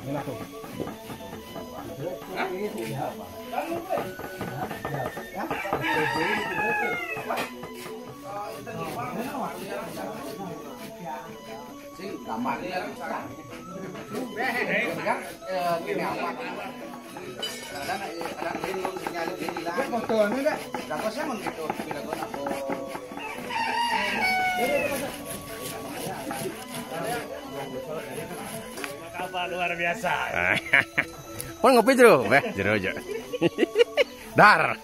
Enak tuh. Apa luar biasa. Pun ngopi jero, jero aja. Dar.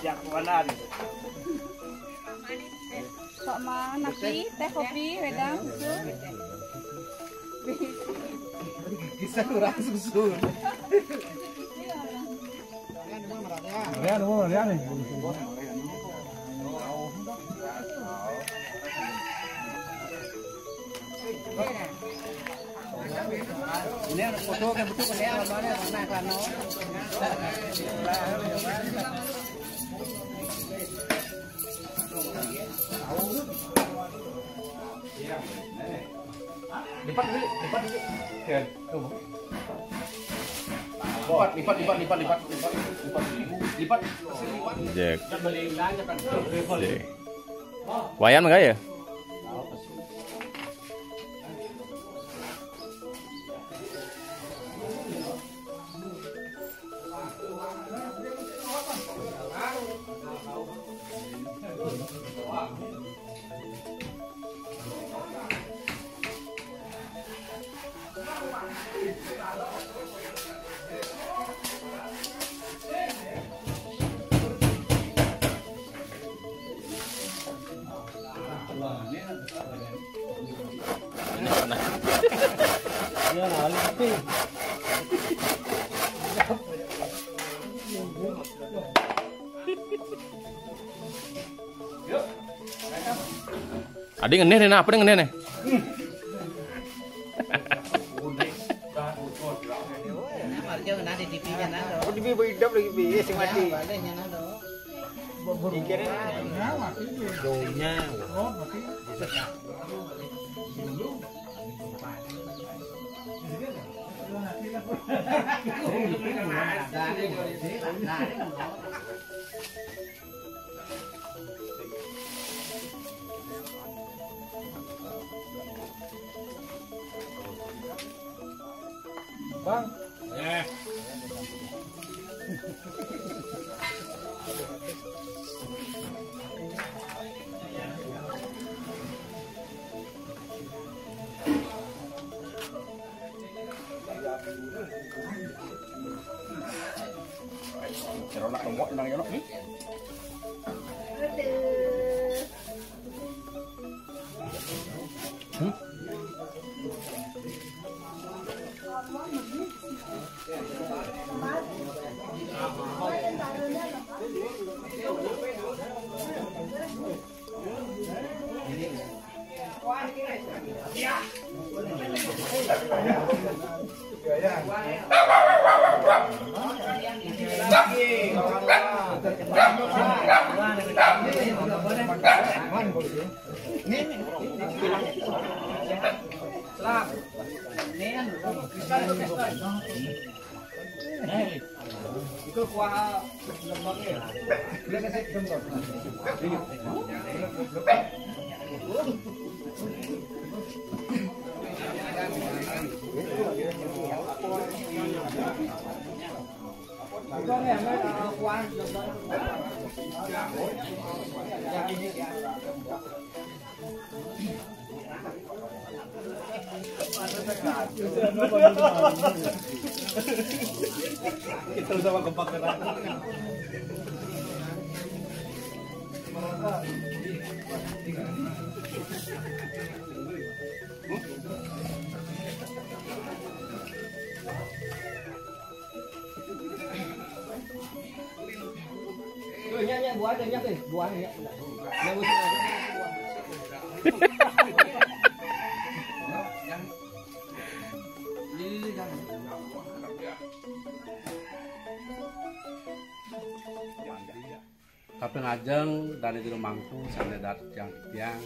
Yang mana? Sok mah nasi, teh, kopi, wedang, susu. Bisa kurang susu. Lihat nih. Ini ada foto kan betul kan ya gambarnya warna kan no. Lipat dulu. Lipat. Jek. Jek. Wayan enggak ya? Ya, tapi Adi ngeneh nih, apa ngeneh nih? Bang, Cerona tombok nang yono. itu kuah lembangnya. Dia kasih jempol. Kita udah gempak keran. Nyanyi buah aja nyanyi buahnya. Yang usul Kaping Ajeng dan itu mangku sane dat yang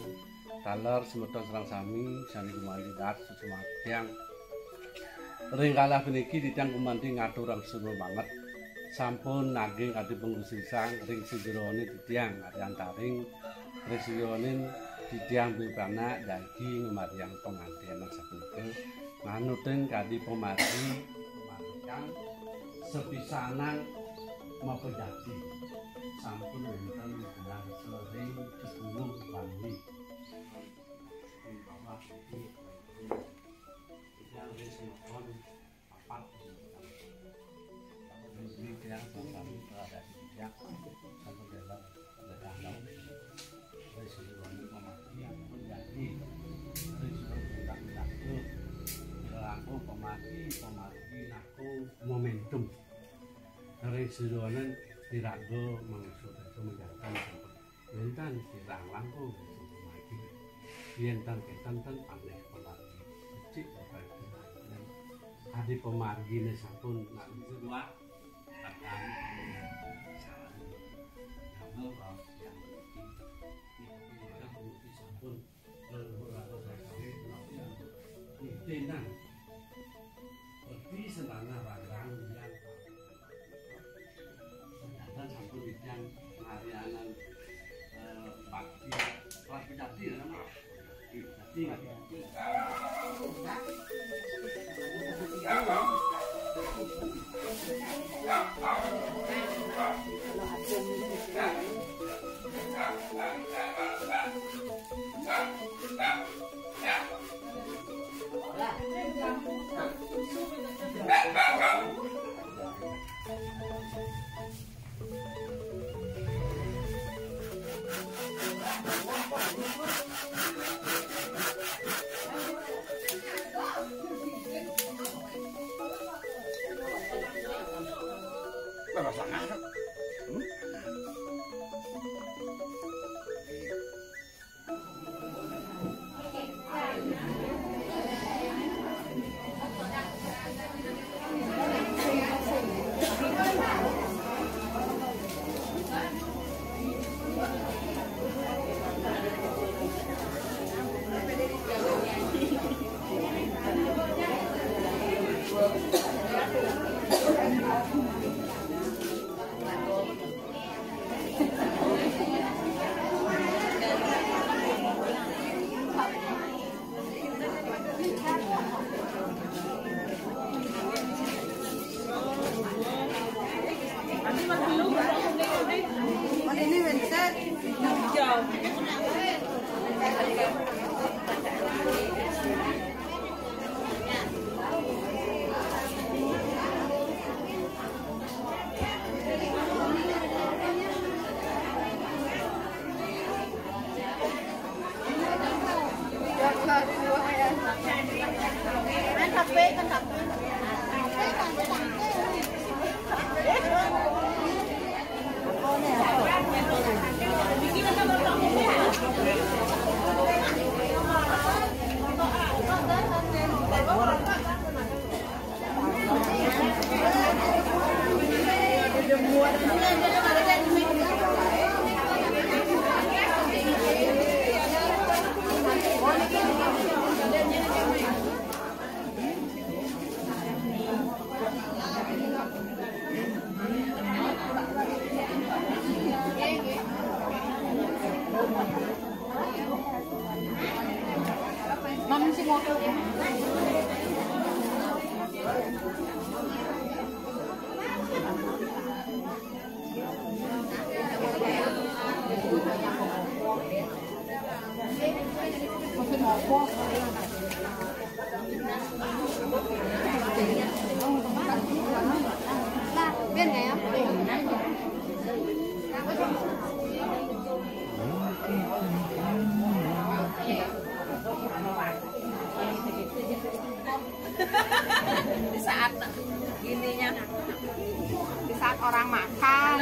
taler semeton serang sami sane gumali dat susumat yang Ring kalah puniki titiang kumandi ngaturang sunul banget. Sampun naging kadi pengusisang ring sejroning titiang antaring resiyone titiang bibana dagi ngumariang pengantian sapunika manuten kadi pemargi marang sepisanan mapejati sampun wonten gelar sering 10 wangi bahwa titiang resiyone papat yang sami ada ya sampai dalam dalam resolusi pemati yang menjadi resolusi tak laku laku pemati laku momentum resolusi dirago maksud itu menjadikan enten dirang langkung pemati enten enten aneh pemati cik adi pemargi sampun nak semua Tenang, berarti senangnya barang yang ternyata sampun yang harianan bakti kelas pejati ya nama di saat ininya, di saat orang makan.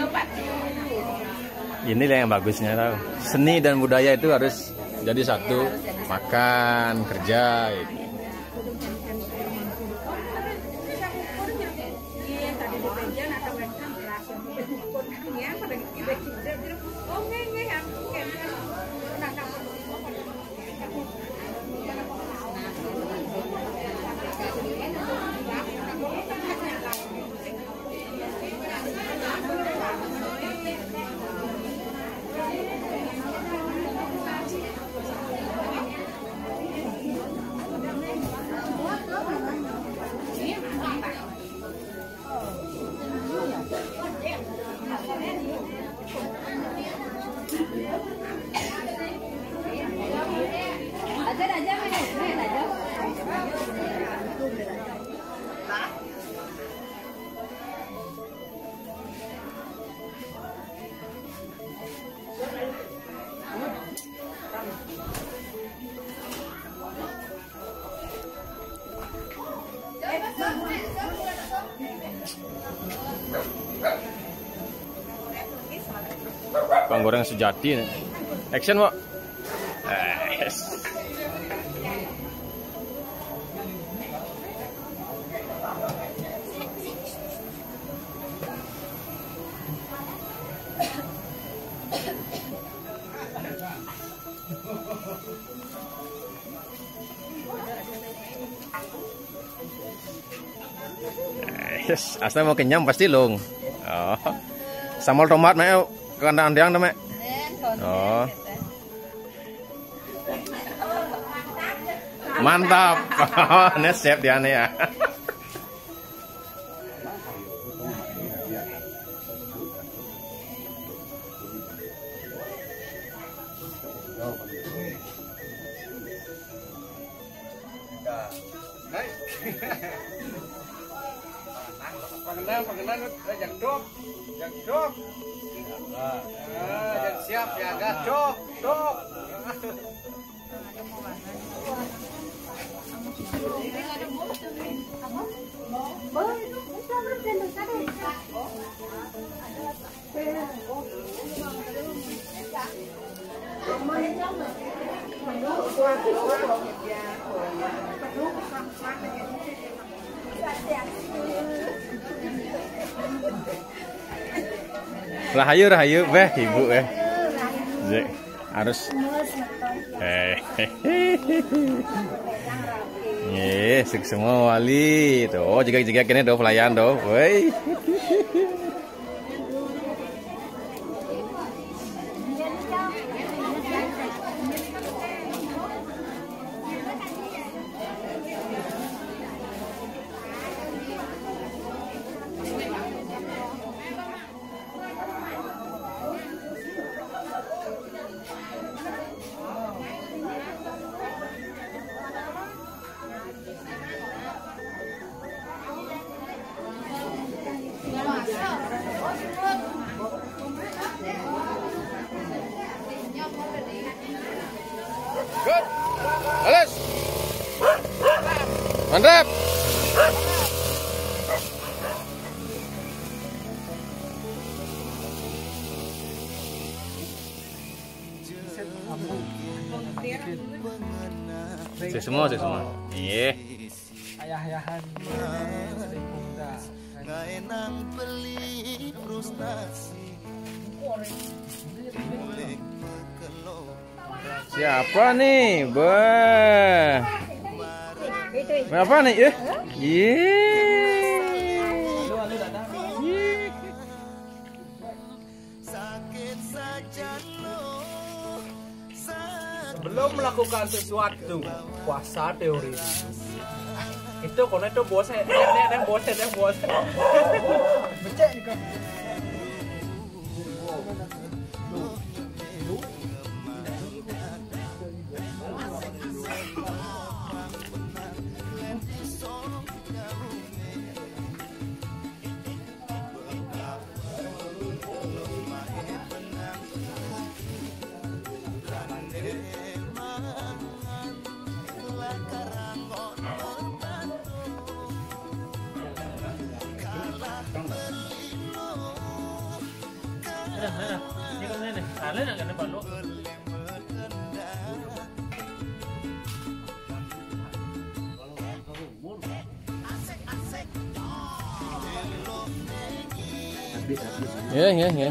Inilah yang bagusnya tahu. Seni dan budaya itu harus jadi satu. Makan, kerja gitu. Bang goreng sejati nih. Action, Pak. Yes. Yes, asal mau kenyang pasti long. Oh. Sambal tomat mek kandang-kandang tuh mek. Oh. Mantap. Oh, ini chef dia nih ya. Pengenal, yang dok, yang siap, ya agak dok. Rahayu, beh, ibu harus. Semua wali tuh, jika kini do pelayan do, woi. Good. Alas. Mantap. Semua. Iya. Ayah-ayahan. Gak enang beli frustasi. Siapa nih? Bah. Apa nih? Sakit saja lo. Belum melakukan sesuatu, puasa teori. Itu kalau itu bosan, yang bosan. Becek nih kan. Ini kan ini, kalian nggak ada balu. Iya.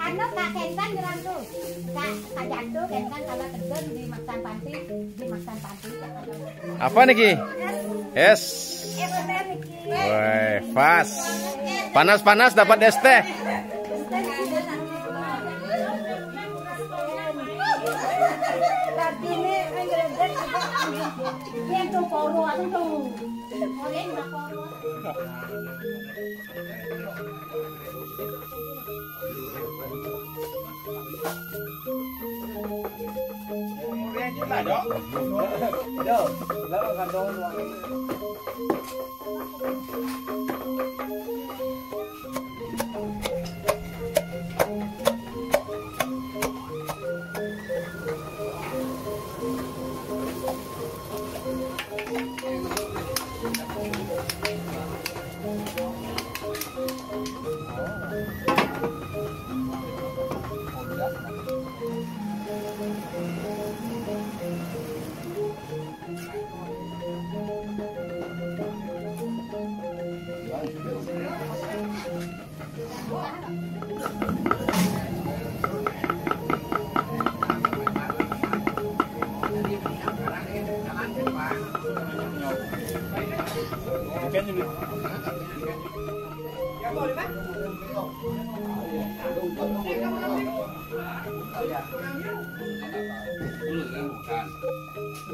Anu Kak Kentan nyerang tuh. Kak Jantu Kentan kalau terjun di Maksan Panti, Apa niki? Es. Woi, pas. Panas-panas dapat es teh.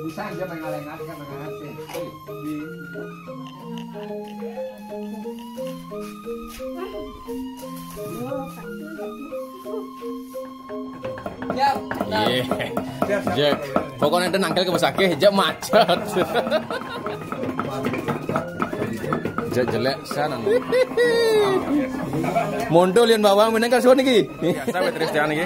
Bisa aja mengalengan kan Jek, pokoknya itu nangkel ke besake, jek macet. Jek jelek sana. Mondo lian bawang meneng kasuan iki. Biasa wet Kristian iki.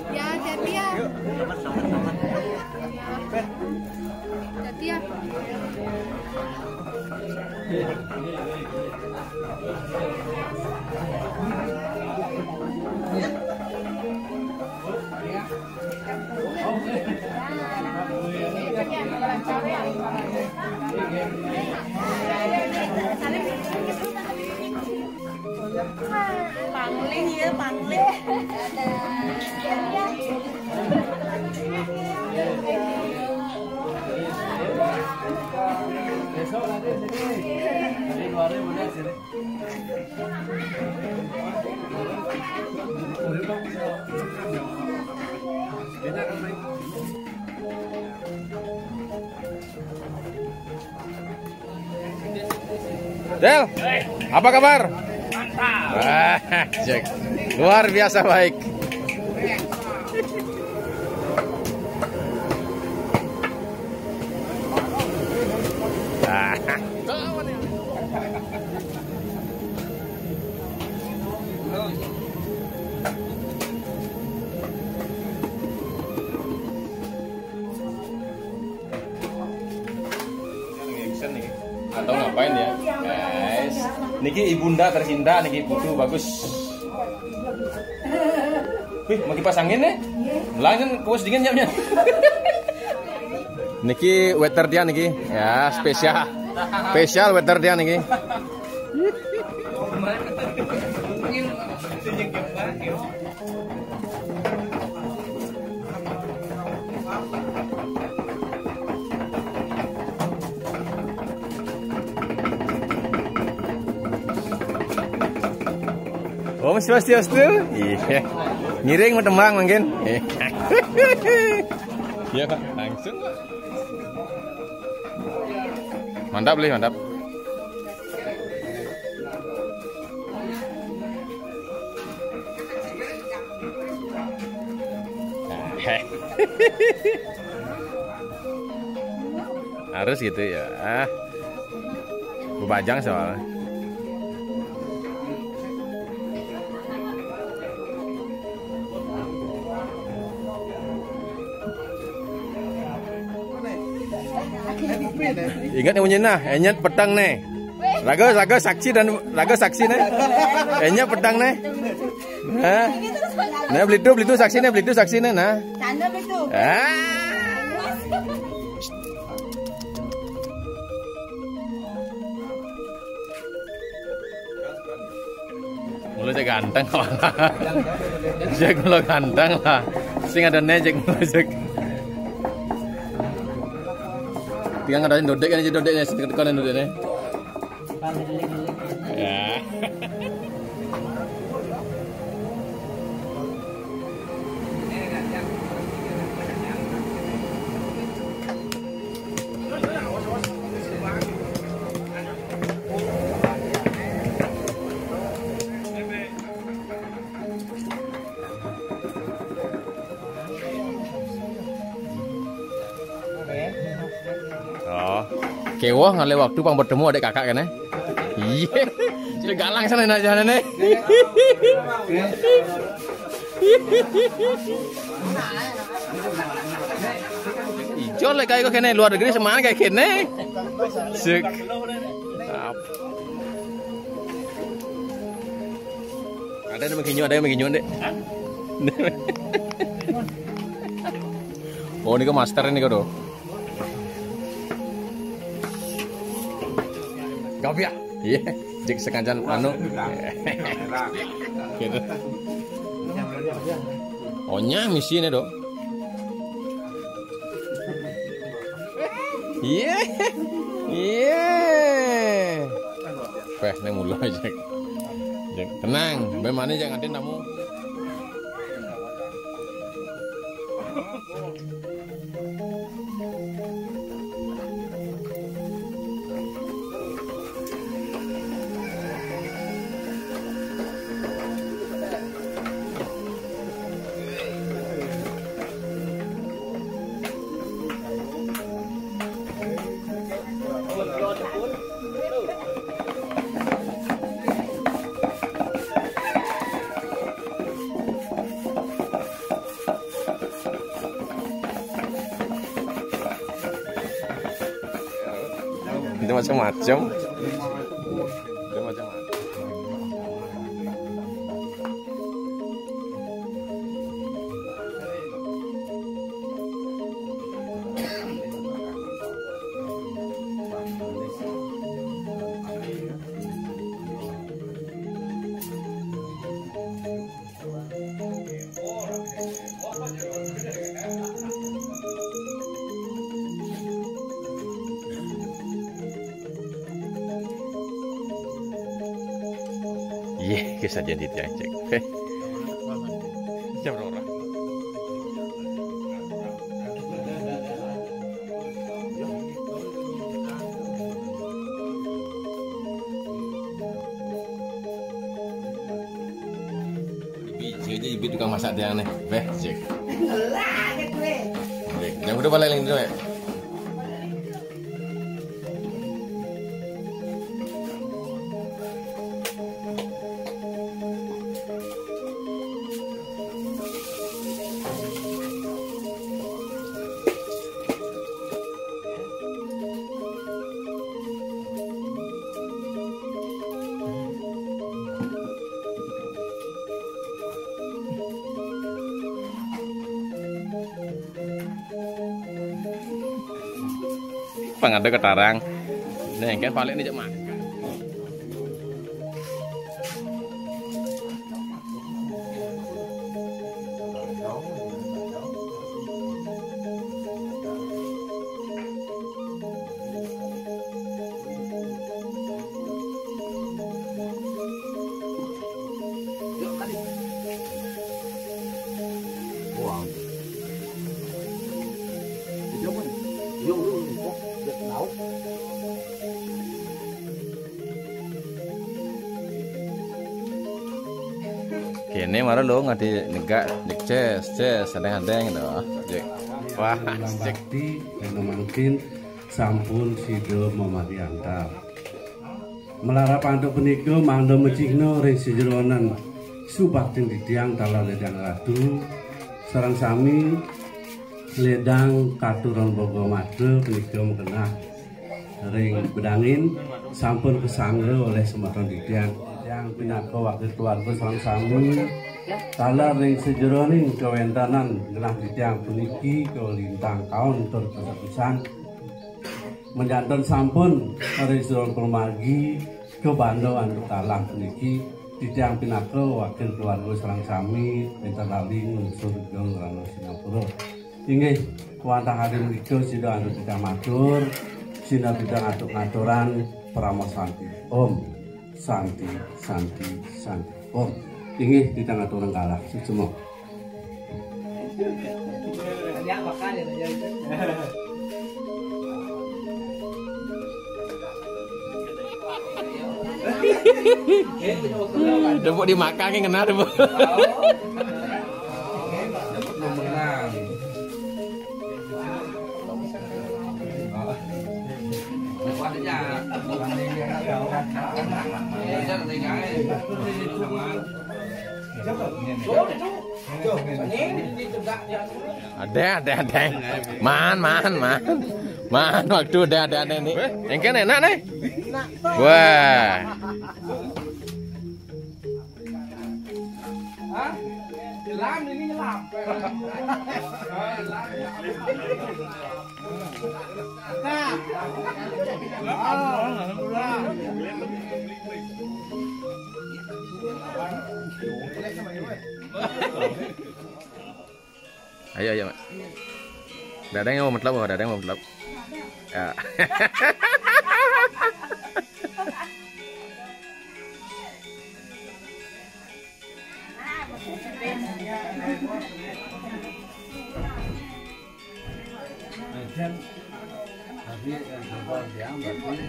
Ya, jadi ya. Jadi ya. Pangling ya, pangling. Besok nanti sini. Dari luarnya boleh sini. Del, apa kabar? Wah, Jack, luar biasa baik. Atau ngapain ya, guys? Niki ibunda tercinta, niki putu bagus. Wih, mau kipas angin nih? Langin kuas dingin jamnya. Niki weather dia niki, ya spesial weather dia niki. Om Swastiastu. Iya. Ngiring mau tembang mungkin. Iya Pak, langsung. Mantap beli, mantap. Harus gitu ya. Bajang soalnya. Ingat yang bunyi nah, enyet pedang nih. Raga saksi dan raga saksi nih. Enyet pedang nih. Nah, beli itu saksi nih nah. Canda itu. Mulai cek ganteng lah. Cek mulai ganteng lah. Sing ada nejek mulai cek. Tiang ada dodek dodeknya sedikit konen dodeknya. Ya. Oh, kewah ngale waktu pang bertemu adik kakak kan? Iya, sudah galang sana nak jalan nih. Ijo le kayak kene luar negeri semangat kayak kene. Sek. Ada yang menginyu dek. Oh, ini ke master ini kau. Kau ya? Iya, jek sekancan anu. Gitu. Ohnya misi ini dong. Iya, iya. Peh, neng mulai jek. Tenang, bagaimana jangan ngatin kamu. Itu macam-macam. Itu macam-macam. Iya, kisah jadi tiang cek. Jam berapa? Ibu tukang masak tiang nih, cek. Yang udah balik lagi dulu. Pengada ketarang, nih kan balik nih cuma. Kene marah lo nggak di negak ces sedeng gitu. Wah, cek di mungkin sampun sido memati antar. Melarap antuk punika mangdo mecikno ring sijeronan subakting didiang dalan ledang radu sareng sami ledang katuran bogo madu punika mengenah ring bedangin sampun kesangge oleh sematron didiang yang pinaka wakil keluarga sareng sami talar ring sejeroning kewentanan genah didiang puniki kelintang kaun tur pisan menjantan sampun ring sejeroning permagi ke bando anu talang puniki didiang pinaka wakil keluarga sareng sami internali unsur jong rano Singapura inggih wonten hadir menika sida anu tidak matur sida bidang atur-aturan pramosanti Om Santi Santi Santi Om inggih tidak aturan kalah semua ya bakal ya Debuk dimakan yang kena debuk. Ada. Man waktu ada nih. Yang kan enak nih. Wah. Lam ini nyelam. Ayo. Dadang yang mau metlop, dadang mau metlop. Ya. tapi sampel yang berarti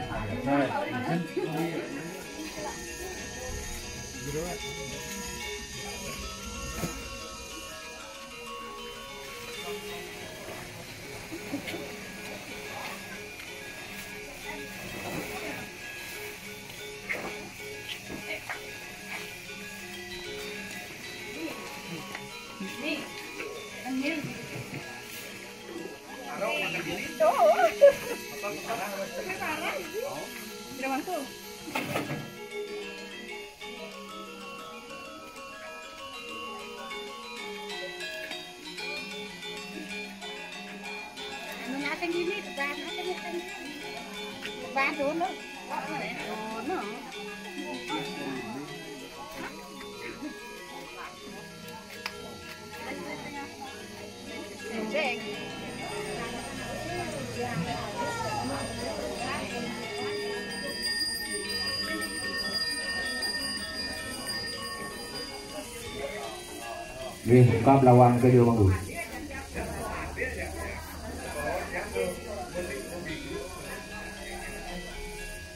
kap lawang ke dia manggu.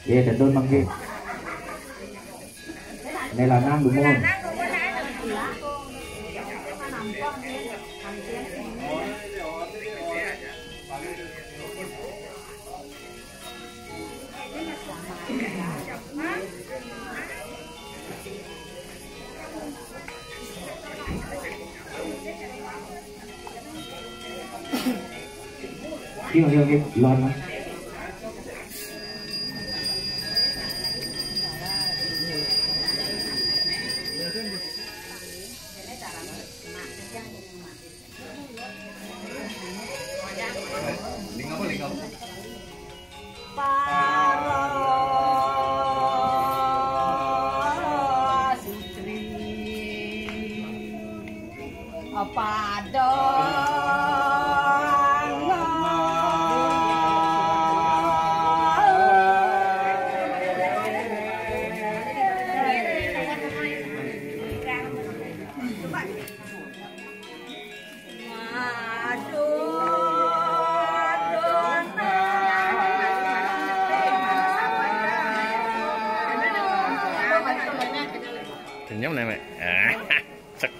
Ye tentu manggi. Nelanang dumon. Iya, luar mas. Kenyam nih, Mek. Cek.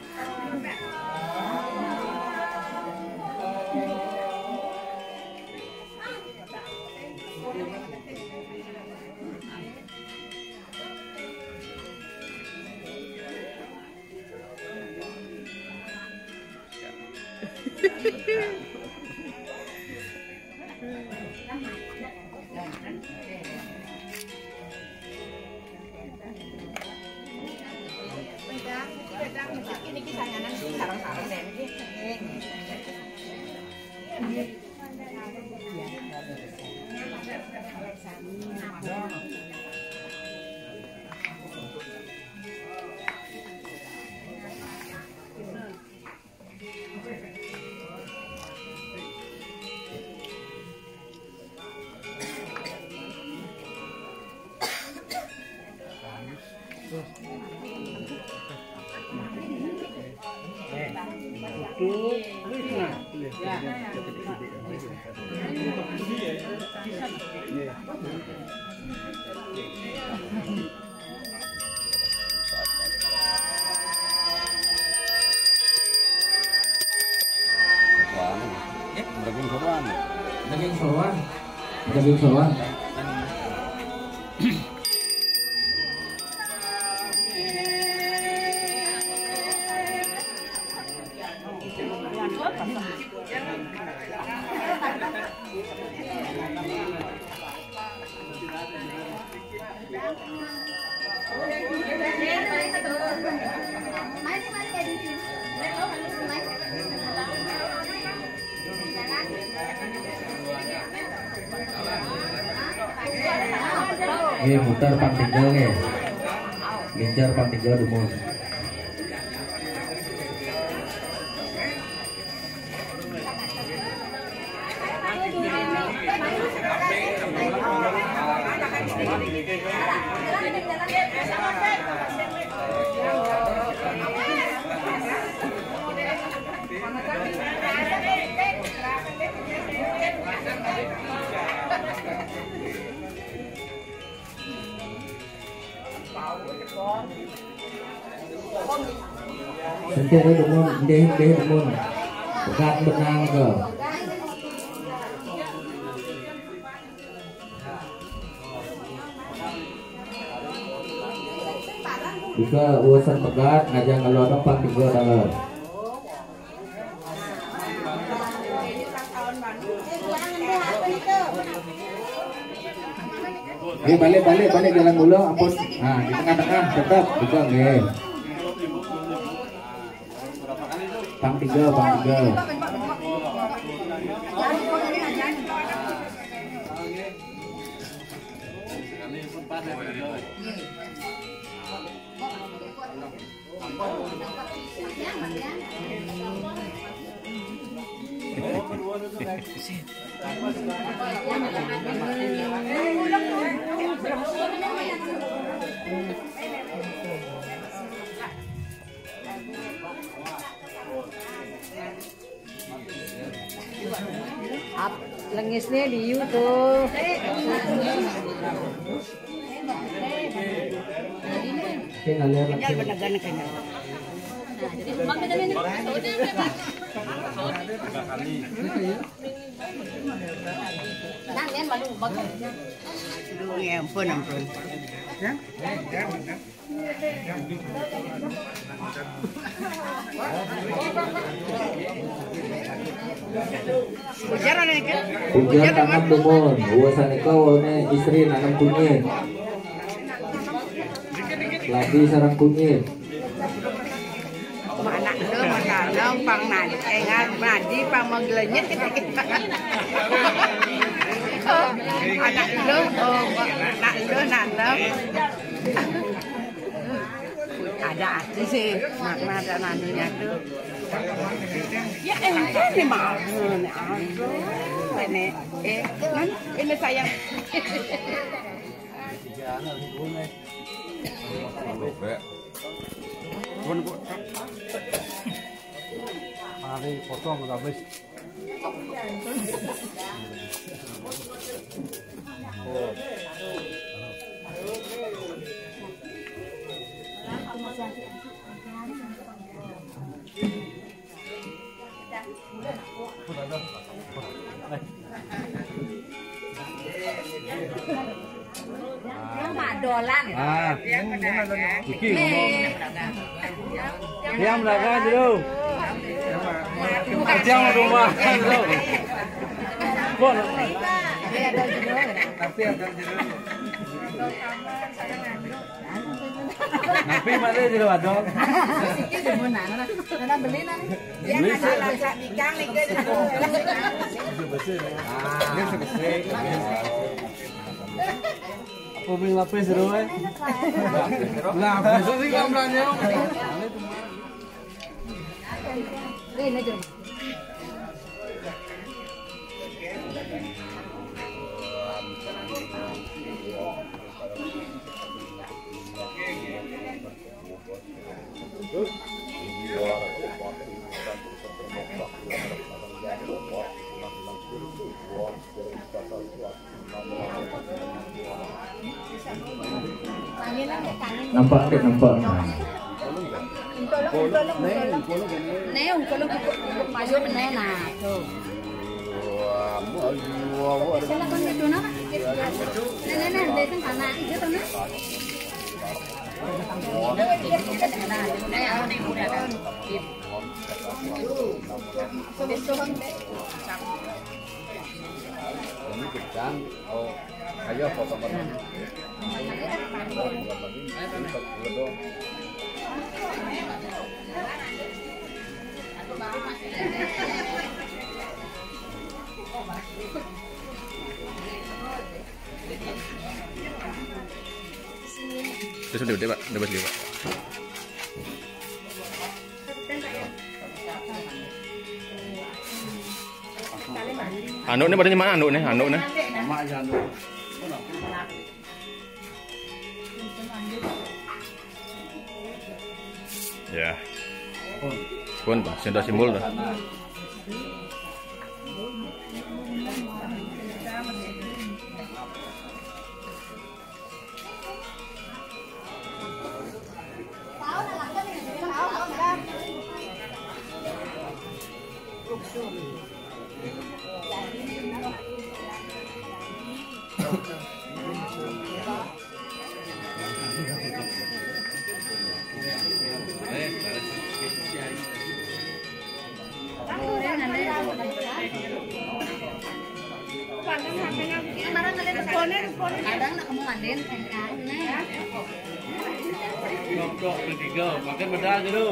Daging sowan. Mutar pang tinggal ke, genjar pang tinggal dulu. Sentiri dumun, deh dumun, bekat benang ke. Jika urusan pegat, ngajak ngelodok pak tiga dalam. Balik jalan dulu, ampun. Nah, di tengah-tengah tetap juga nggih. Pang tiga. Lengisnya di YouTube. Ampun. Hujan tanam dumun, uasan ikaw istri nanam kunyit. Lagi sarang kunyit. Anak lu makanang pang nadi pang menggelenyet. Anak lu nanam. Ada arti sih makna dan anunya tuh. Ya ini mah ini sayang. Mari potong habis. Dolan. Iki. Diam belakang dulu. Diam rumah dulu. Bon. Tapi akan dulu. Napi mana dulu adon? Iki mana? Nana beli nana. Ya ada lasak ikan nih ke. Ini sebesar. Pemimpin lapis seru eh. Lapis sih gambarnya. Ini aja. Nampak dek, nampak. Nè, có lúc mà vô bên này nè. Sẽ là con nhà chú nó. Nè, để thằng thằng này chứ tao nó. Ayo foto bareng. Sudah deh, Pak. Udah beli, Pak. Anduk nih badannya mana anduk nih? Anduk nih. Ya. Pun, Pak. Sudah simbol dah. Kadang nak kamu mandiin kan nih. Ngokok bertiga, makan bedal dulu.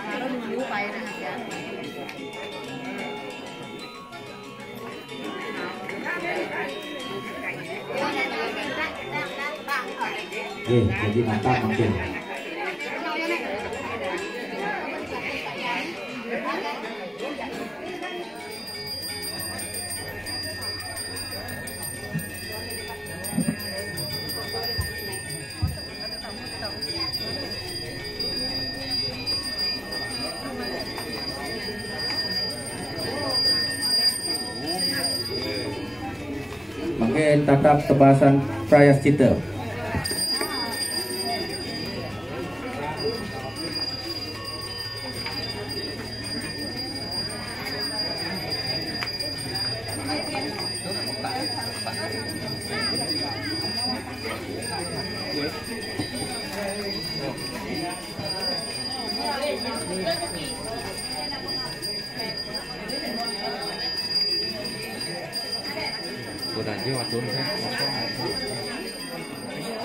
Baru dulu payah kan. Jadi mantap makin. Makin tatap tebasan prayascita.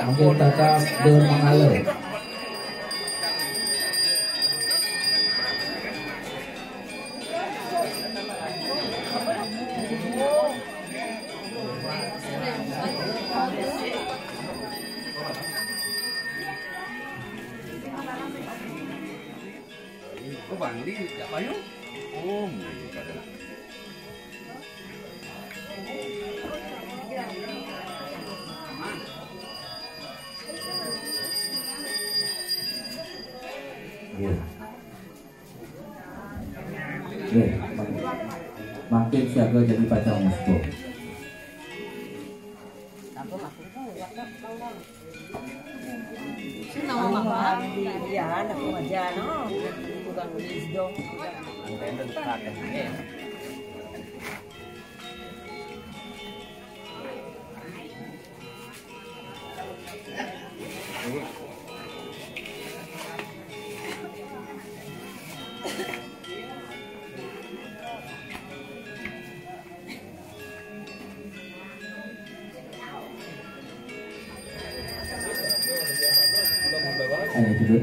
Makin tatap dur mengalir. Có bạn đi chợ Bayu? Oh, Makin siaga jadi pacar musuh. Iya, anak aja no. Bukan nulis dong. Ayo dulu.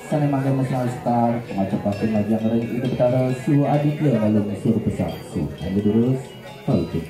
Sana mangga masalah star pengacapakan majang ring itu betara Su Aditya lalu suruh besar Su ambil terus Falcon.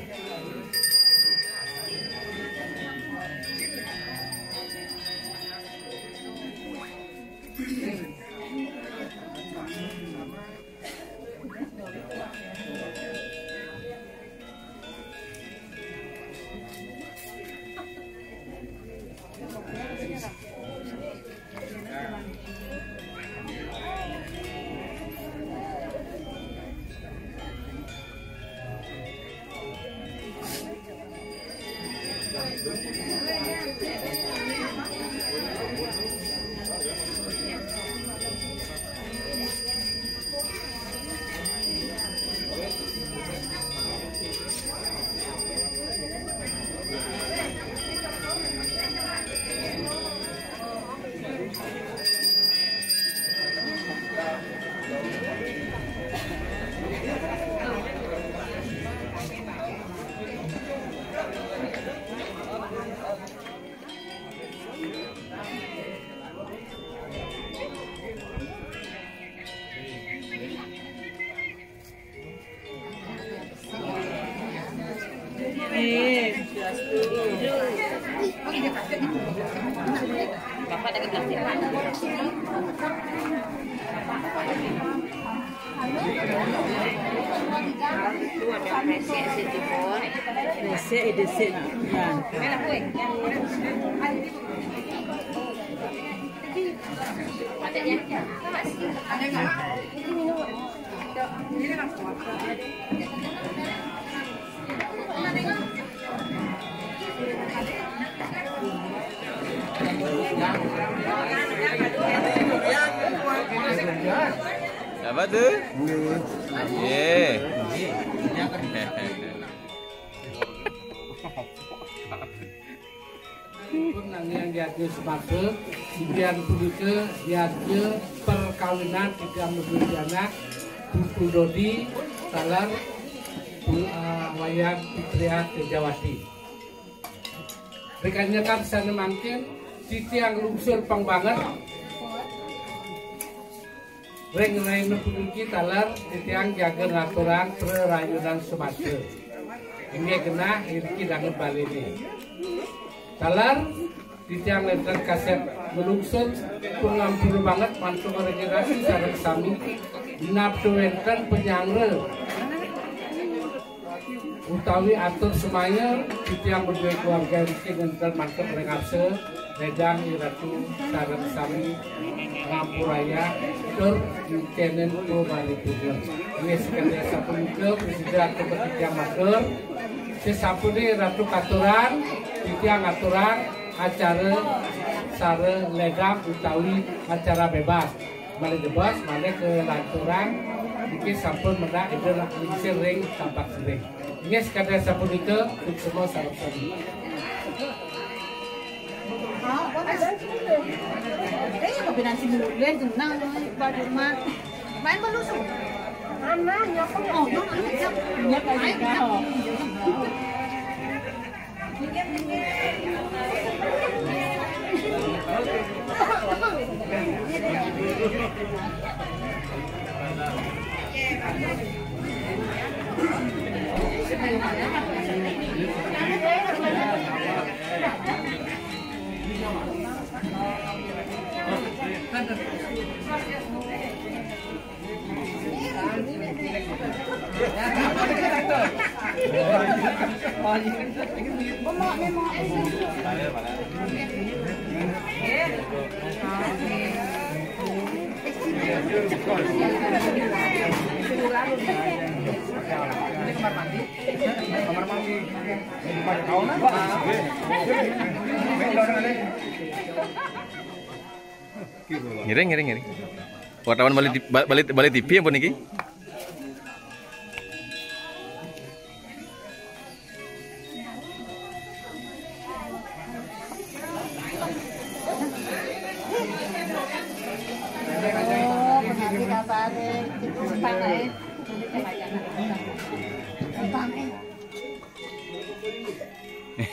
Bapak ada plastik. Itu ada resek situ pun. Resek nah. Mana kue? Adanya. Ada enggak? Ini minum. Ini kan Apa tuh? Ye. Yang diaku sepatu, kemudian pulike diaku perkawinan tiga memberi anak, Buku Dodi, Talar, Wayang Fitria Tejawati. Rekannya kan sana mangkin, titiang lungsur pang banget. Reng-reng nepuliki talar, titiang jaga ngaturan perayunan Sumatera. Ini kena ini dangan balik ini. Talar titiang lentang kaset melungsur pengampun banget mantu regenerasi sareng sami nafsu wenten penyangre utawi atur semaya titiang berdua keluarga rizki nenten mantu rengapse redang iratu sareng sami ngampuraya tur kenen ko balik juga ini sekali sapunika presiden atau ketiga matur sesapune ratu katuran titiang aturan acara sare ledang utawi acara bebas balik bebas balik ke lanturan bikin sampun menak itu lah sering tampak sering ini sekadar sampun itu untuk semua sarap-sarap Kayaknya kombinasi bulan tenang pada rumah main belusuk mana nyapa oh nyapa main Ngiring. Wartawan balik TV yang pun niki.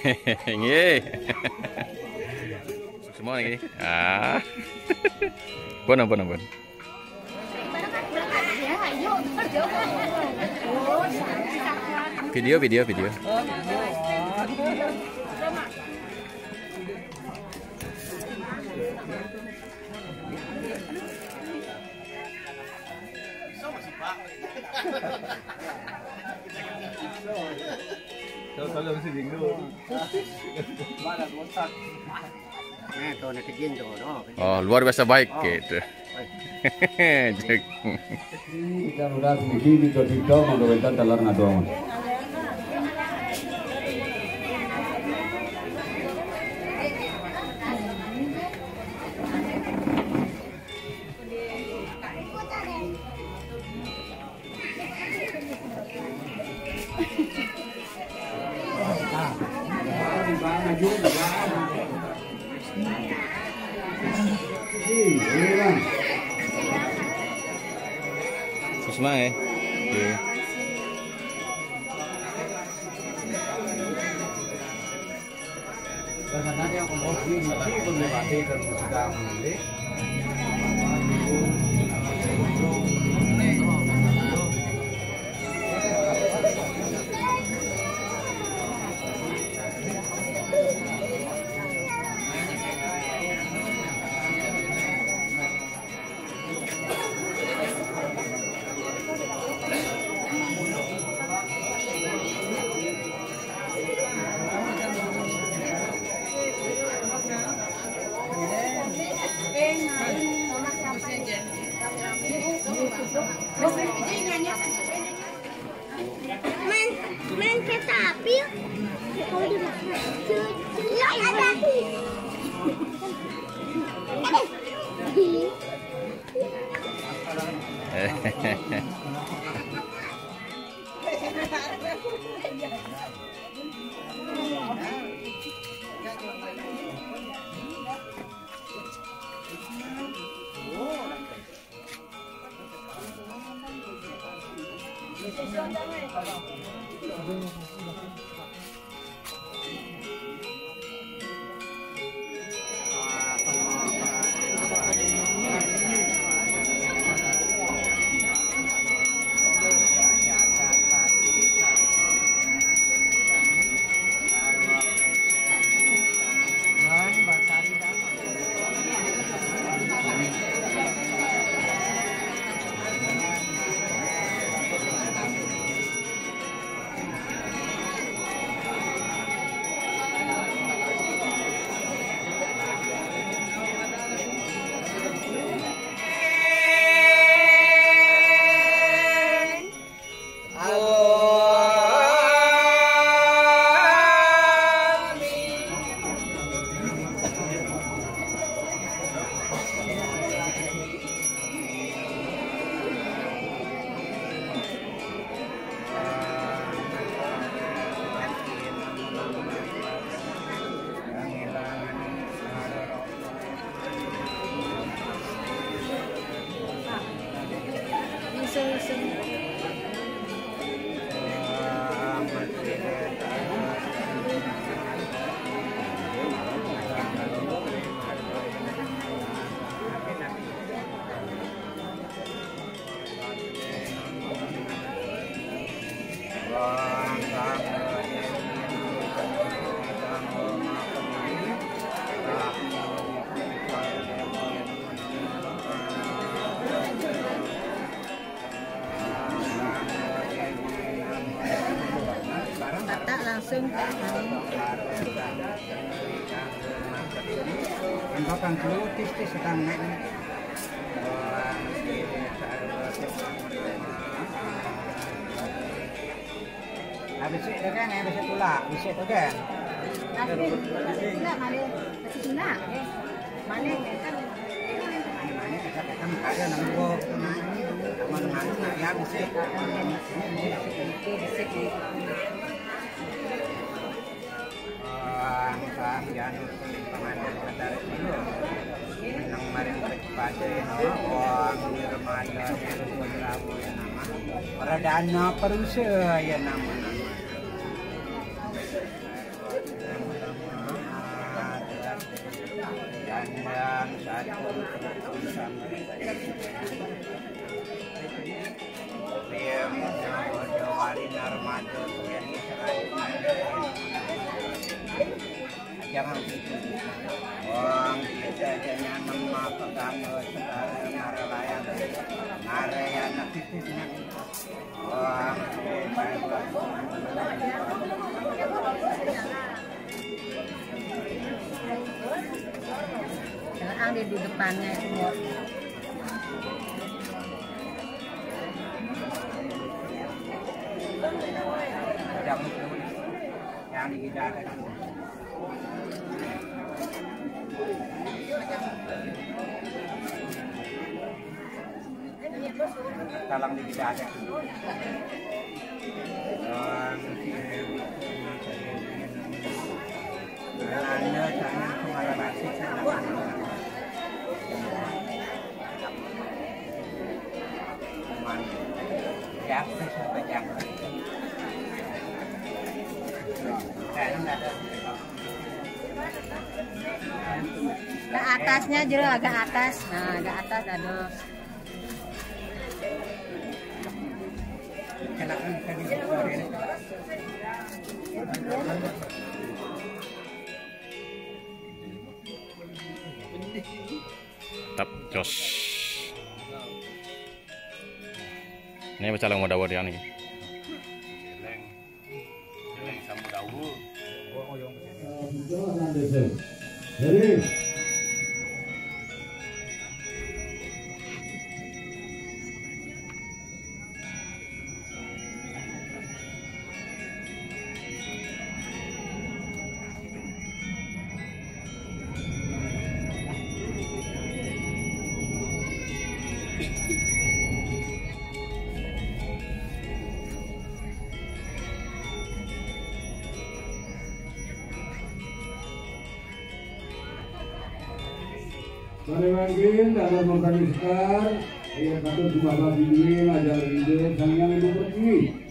Hehehe. Semua lagi. Ah. Pun ampun. Video. Oh, luar biasa baik gitu. Ikan udah sedikit dito menggawekan telur ngadong. Semangat. Sebenarnya aku mau mati dan sedang memilih. Main kereta api yuk. Kalau dimakan. Ya ada api. langsung Makan dulu tis sedang naik. Habis itu kan, habis itu lah, habis itu kan. Habis enggak mana? Masih tuna. Mana kan? Mana kita ketemu ada nunggu mana ya bisa. Ang yan pangalan sa tarik dulu. Nang maring pada ang Ramadan berlaku ya nama. Pradana Perusa ya nama. Dan satu sampai Jangan orang kita jangan memakan sekarang narayan narayan orang Jangan di depannya semua. Yang dihidangkan. Talang dihidangkan. Anda jangan mengalami Ke atasnya jero agak atas. Nah, agak atas ada. Tap jos. Ini baca lang modawar yan nih. Jadi Mungkin dalam memperlihatkan ayat satu jumlah ini ajar ide sang yang ibu pergi.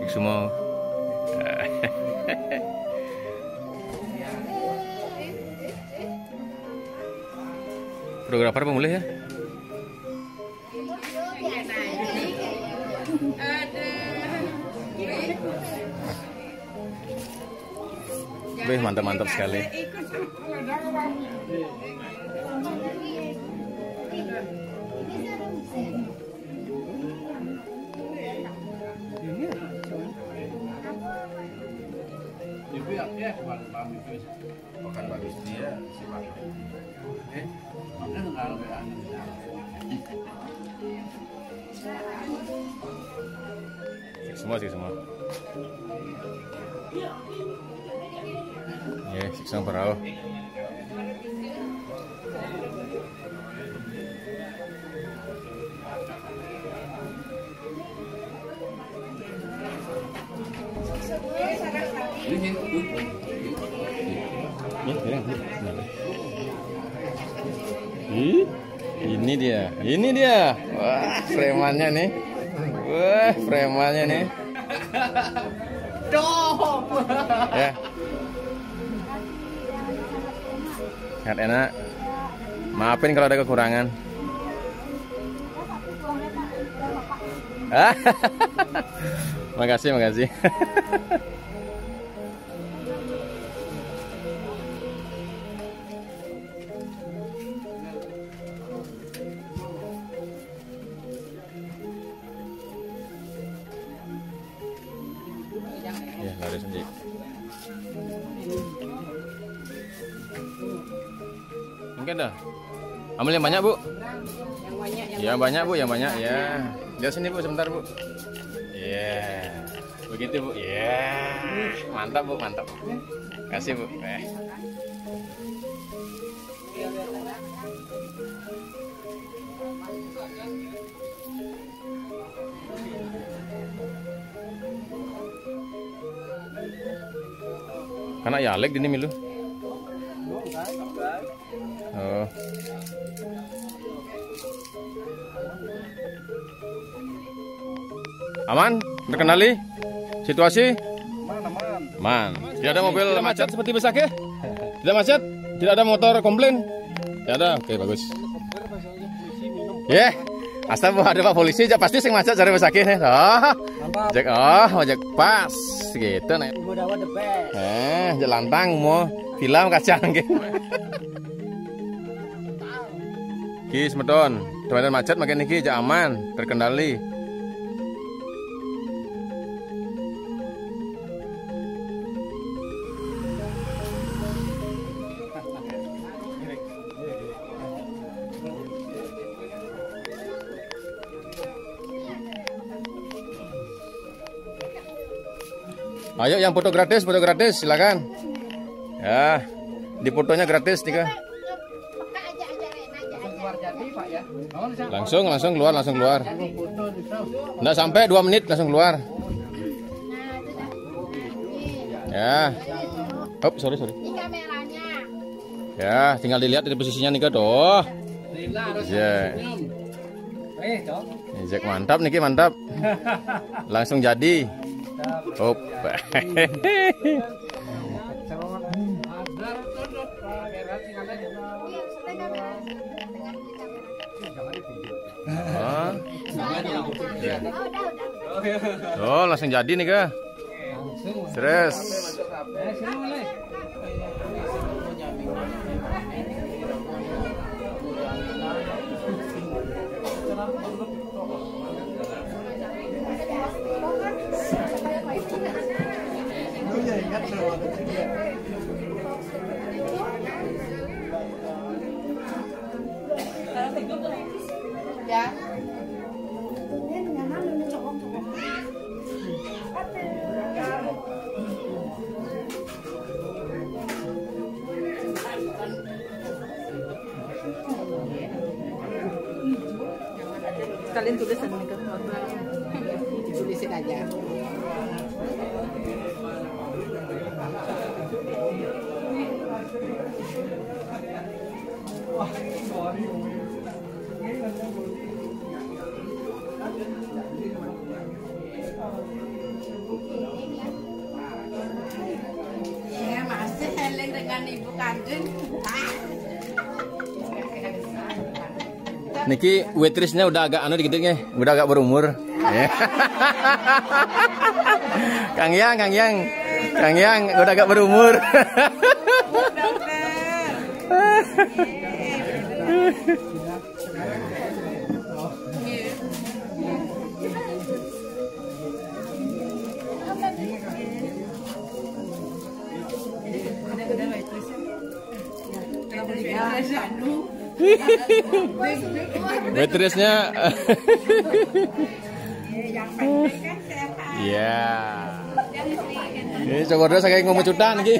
Semua Fotografer pemulih ya. Wih, mantap-mantap sekali. Bukan bagus dia sifatnya. Semua sih semua. Ya, siksang perahu. Ini dia. Wah, premannya nih. Wah, premannya nih. Ya. Sangat enak. Maafin kalau ada kekurangan. Makasih, makasih. Ya, lari sendiri. Mungkin dah. Ambil yang banyak, Bu. Yang banyak, Bu, yang banyak ya. Lihat sini, Bu, sebentar, Bu. Ya. Begitu, Bu. Ya. Mantap, Bu, mantap. Kasih, Bu. Karena ya leg ini milu. Oh. Aman? Terkendali? Situasi? Man. Tidak ada mobil macet seperti biasa ke? Tidak macet? Tidak ada motor komplain? Tidak ada? Oke, bagus. Ya. Asal ada Pak polisi aja pasti sing macet cari besake nih. Oh. Ojek ojek pas gitu nih. Jelantang mau film kacang gitu. Ki semedon, teman macet makin niki aja aman, terkendali. Ayo yang foto gratis silakan. Ya, di fotonya gratis nih. Langsung keluar. Nggak sampai 2 menit langsung keluar. Ya. Hop, sorry. Ya, tinggal dilihat dari posisinya nih tuh. Ya. Jack mantap nih, mantap. Langsung jadi. Hop. Oh, langsung jadi nih kah? Stres. Ya. Kalian tulis sama ke tulisin aja. Ya masih heling dengan ibu kandung. Niki waitressnya udah agak anu dikit nih, udah agak berumur. Kang Yang udah agak berumur. Waitressnya. Iya. Ini coba saya ngomong cutan nih.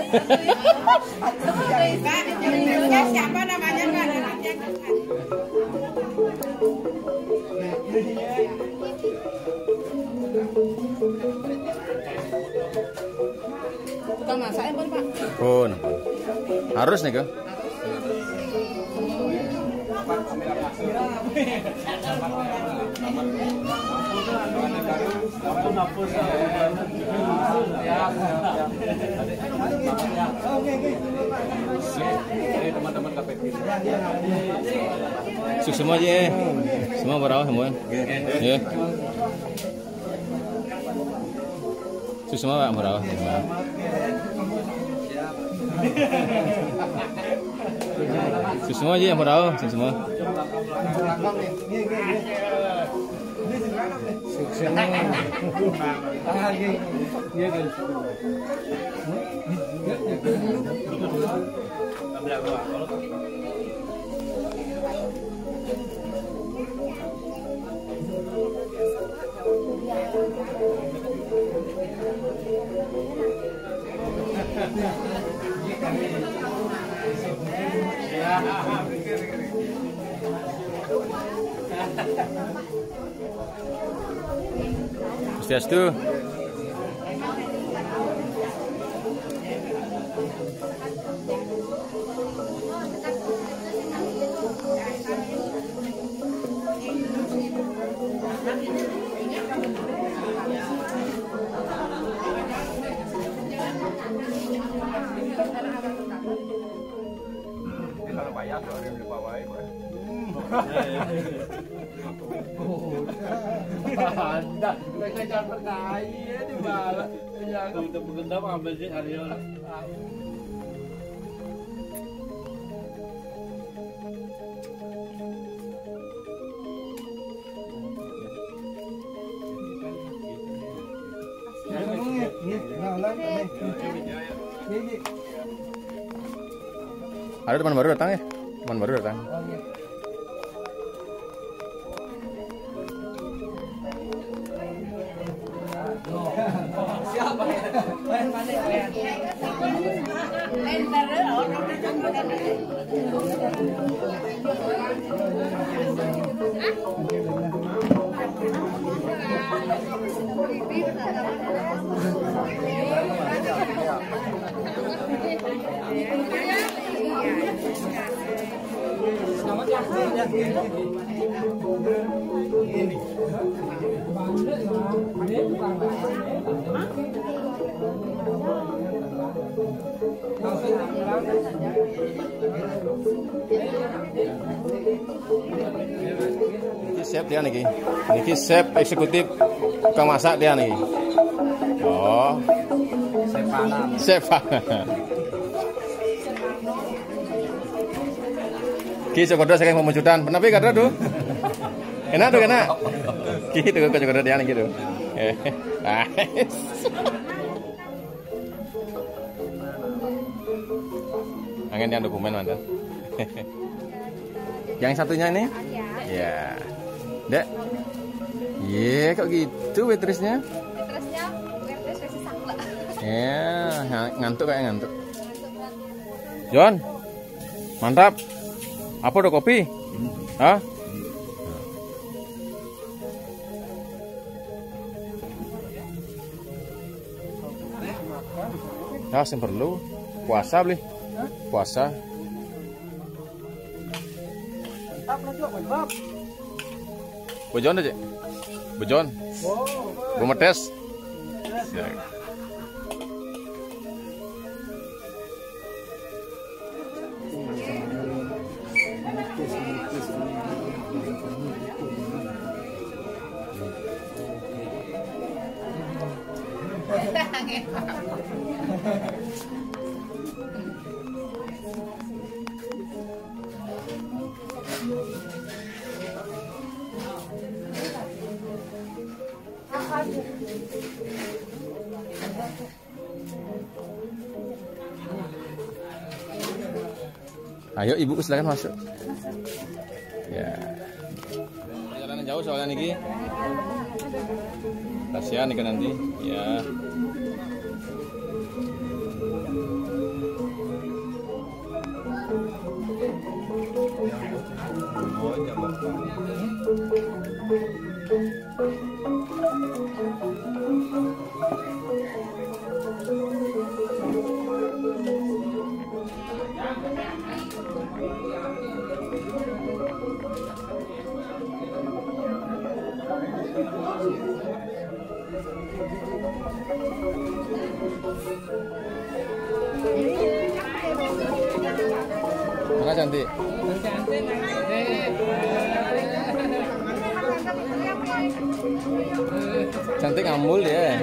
Siapa namanya Pak? Bukan masakin pun Pak. Pun. Harus nih kok. Teman-teman KPP. Semua aja. Semua berawal semua. Ya. Semua Pak berawal semua. Semua aja yang berawal semua. Swastiastu. Anda, mereka jangan percaya di bala. Jangan kita ambil sih Aryo. Ada teman baru datang ya? Teman baru datang. Siapa ya? Ini chef dia nih, ini chef eksekutif tukang masak dia nih. Oh, chef. Kisah kodoh saya mau mencutan, pernah pergi kodoh tuh? Enak tuh enak. Gitu kodoh dia nih gitu. Angin yang dokumen mantan. Yang satunya ini? Ya. Dek. Iya, kok gitu waitressnya? Waitress versi sakla. Ya, ngantuk kayak ngantuk. John. Mantap. Apa udah kopi? Hah? Ya, yang perlu. Puasa beli. Puasa. Bejon aja. Bejon. Bumetes. Ayo ibu silakan masuk. Ya. Perjalanan jauh soalnya niki. Kasihan ikan nanti. Ya. Mana cantik? Cantik ngambul dia.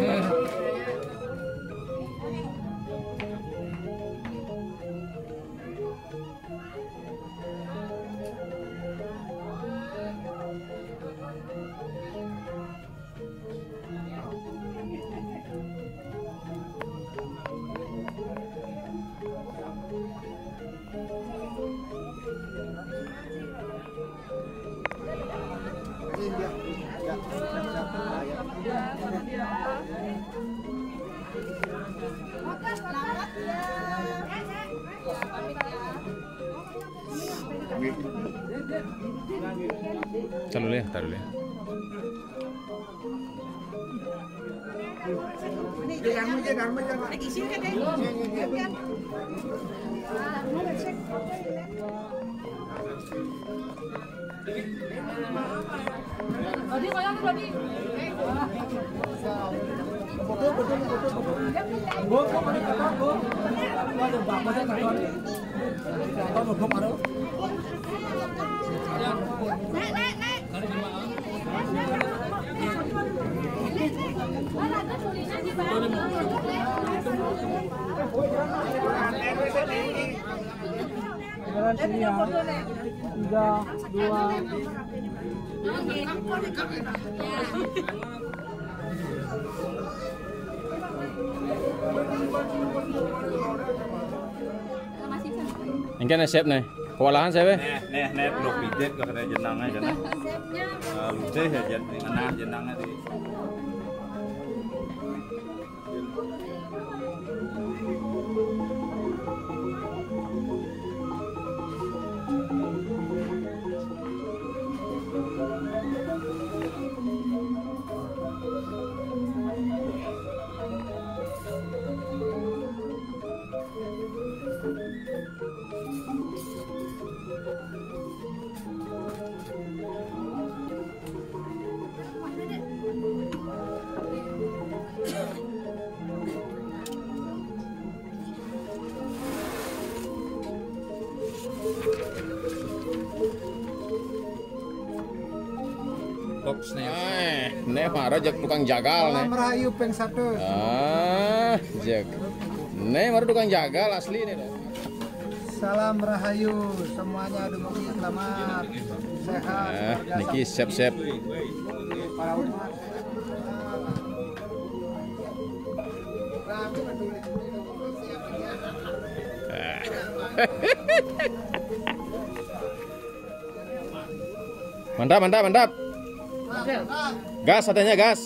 Taruh dulu ya, taruh dulu ya. Ini kan siap nih. Kewalahan saya. Nih belum pijet ke ada jenangnya jenang. Ludes ya jenangnya di. Nih marah jak tukang jagal nih. Merayu peng satu. Jak. Nih marah tukang jagal asli nih. Salam Rahayu semuanya, dukung selamat sehat. Niki siap-siap. Para umat. Mantap. Gas satenya gas.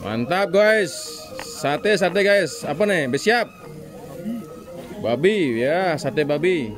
Mantap guys. Sate guys. Apa nih? Bersiap. Babi ya, sate babi.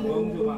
belum cuma